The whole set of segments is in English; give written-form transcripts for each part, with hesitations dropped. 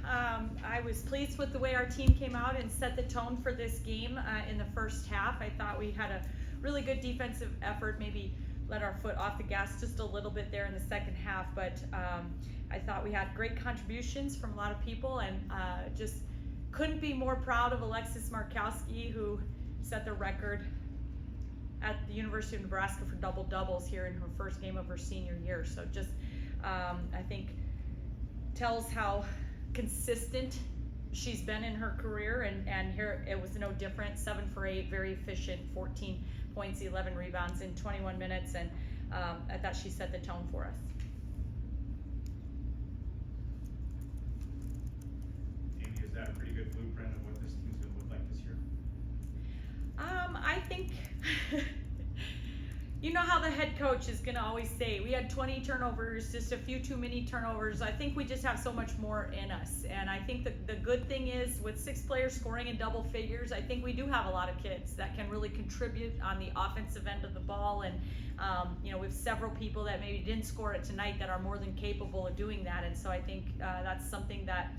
I was pleased with the way our team came out and set the tone for this game in the first half. I thought we had a really good defensive effort, maybe let our foot off the gas just a little bit there in the second half, but I thought we had great contributions from a lot of people, and just couldn't be more proud of Alexis Markowski, who set the record at the University of Nebraska for double doubles here in her first game of her senior year. So just I think tells how consistent she's been in her career, and here it was no different. 7 for 8, very efficient, 14 points, 11 rebounds in 21 minutes, and I thought she set the tone for us. Amy, is that a pretty good blueprint of what this team's going to look like this year? I think you know how the head coach is going to always say, we had 20 turnovers, just a few too many turnovers. I think we just have so much more in us. And I think the good thing is, with 6 players scoring in double figures, I think we do have a lot of kids that can really contribute on the offensive end of the ball. And, we have several people that maybe didn't score it tonight that are more than capable of doing that. And so I think that's something that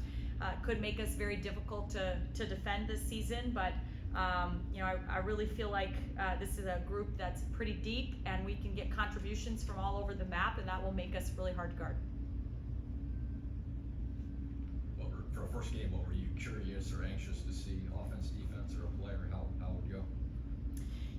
could make us very difficult to defend this season. But I really feel like this is a group that's pretty deep, and we can get contributions from all over the map, and that will make us really hard to guard. For a first game, what were you curious or anxious to see, offense, defense, or a player? How would you go?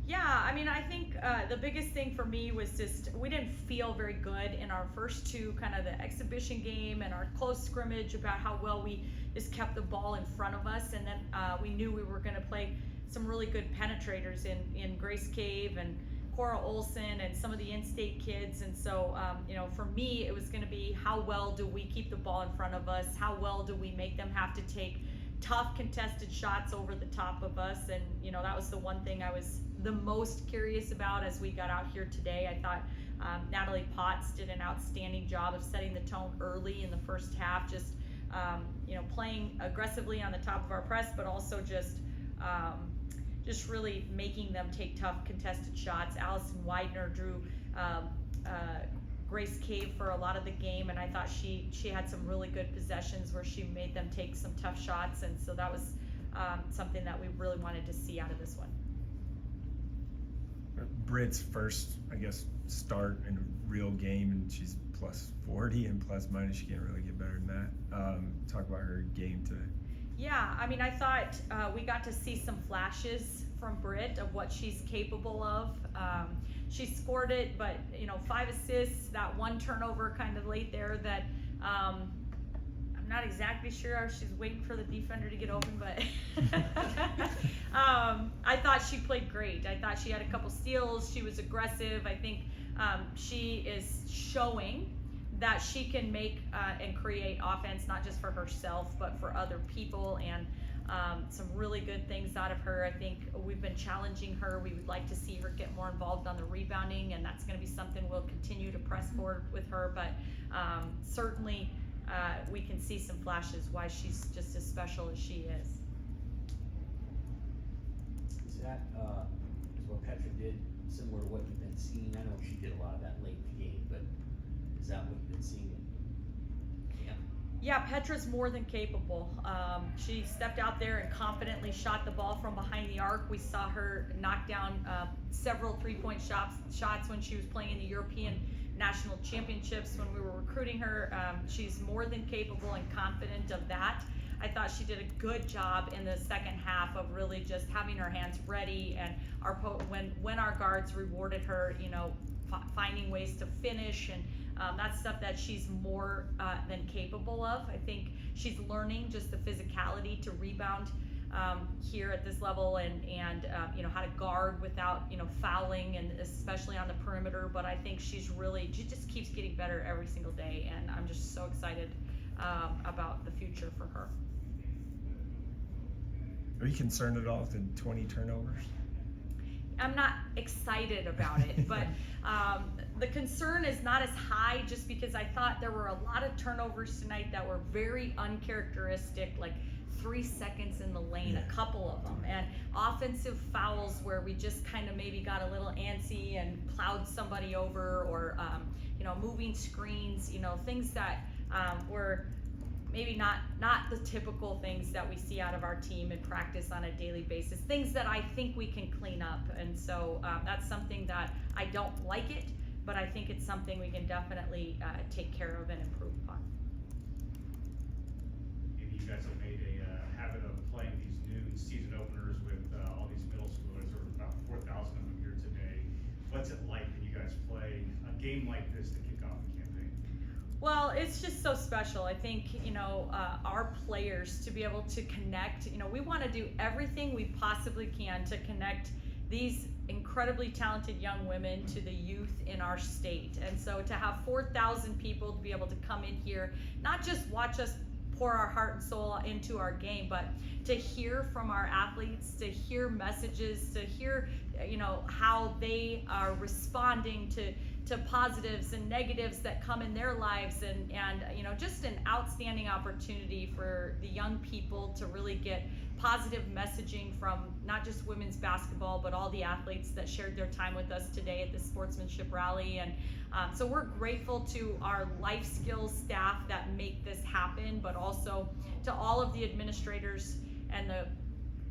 Yeah, I mean, I think the biggest thing for me was just we didn't feel very good in our first two, kind of the exhibition game and our close scrimmage, about how well we just kept the ball in front of us. And then we knew we were going to play some really good penetrators in Grace Cave and Cora Olson and some of the in-state kids. And so, for me, it was going to be, how well do we keep the ball in front of us? How well do we make them have to take tough contested shots over the top of us? And, that was the one thing I was the most curious about as we got out here today. I thought Natalie Potts did an outstanding job of setting the tone early in the first half, just playing aggressively on the top of our press, but also just really making them take tough contested shots. Allison Widener drew Grace Cave for a lot of the game, and I thought she had some really good possessions where she made them take some tough shots, and so that was something that we really wanted to see out of this one. Britt's first, I guess, start in a real game, and she's plus 40 and plus minus. She can't really get better than that. Talk about her game today. Yeah, I mean, I thought we got to see some flashes from Britt of what she's capable of. She scored it, but 5 assists, that 1 turnover kind of late there that I'm not exactly sure. She's waiting for the defender to get open, but I thought she played great. I thought she had a couple steals. She was aggressive. I think she is showing that she can make and create offense, not just for herself, but for other people, and some really good things out of her. I think we've been challenging her. We would like to see her get more involved on the rebounding, and that's going to be something we'll continue to press forward with her. But certainly we can see some flashes why she's just as special as she is. Is that is what Petra did similar to what you've been seeing? I know she did a lot of that late in the game, but is that what you've been seeing in camp? Yeah, Petra's more than capable. She stepped out there and confidently shot the ball from behind the arc. We saw her knock down several three-point shots when she was playing in the European National Championships when we were recruiting her. She's more than capable and confident of that. I thought she did a good job in the second half of really just having her hands ready, and when our guards rewarded her, finding ways to finish, and that's stuff that she's more than capable of. I think she's learning just the physicality to rebound here at this level, and how to guard without fouling, and especially on the perimeter. But I think she just keeps getting better every single day, and I'm just so excited about the future for her. Are you concerned at all with the 20 turnovers? I'm not excited about it, but the concern is not as high, just because I thought there were a lot of turnovers tonight that were very uncharacteristic, like 3 seconds in the lane, a couple of them, and offensive fouls where we just kind of maybe got a little antsy and plowed somebody over, or moving screens, things that were maybe not the typical things that we see out of our team in practice on a daily basis, things that I think we can clean up. And so that's something that I don't like it, but I think it's something we can definitely take care of and improve upon. Maybe you guys have made a habit of playing these noon season openers with all these middle schoolers. There were about 4,000 of them here today. What's it like when you guys play a game like this to kick off the campaign? Well, it's just so special. I think, our players to be able to connect, we want to do everything we possibly can to connect these incredibly talented young women to the youth in our state. And so to have 4,000 people to be able to come in here, not just watch us pour our heart and soul into our game, but to hear from our athletes, to hear messages, to hear, how they are responding to positives and negatives that come in their lives, and just an outstanding opportunity for the young people to really get positive messaging from not just women's basketball, but all the athletes that shared their time with us today at the sportsmanship rally. And so we're grateful to our life skills staff that make this happen, but also to all of the administrators and the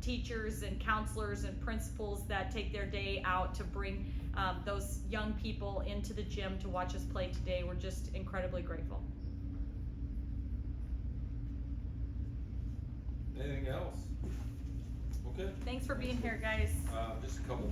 teachers and counselors and principals that take their day out to bring those young people into the gym to watch us play today. We're just incredibly grateful. Anything else? Okay. Thanks for being here, guys. Just a couple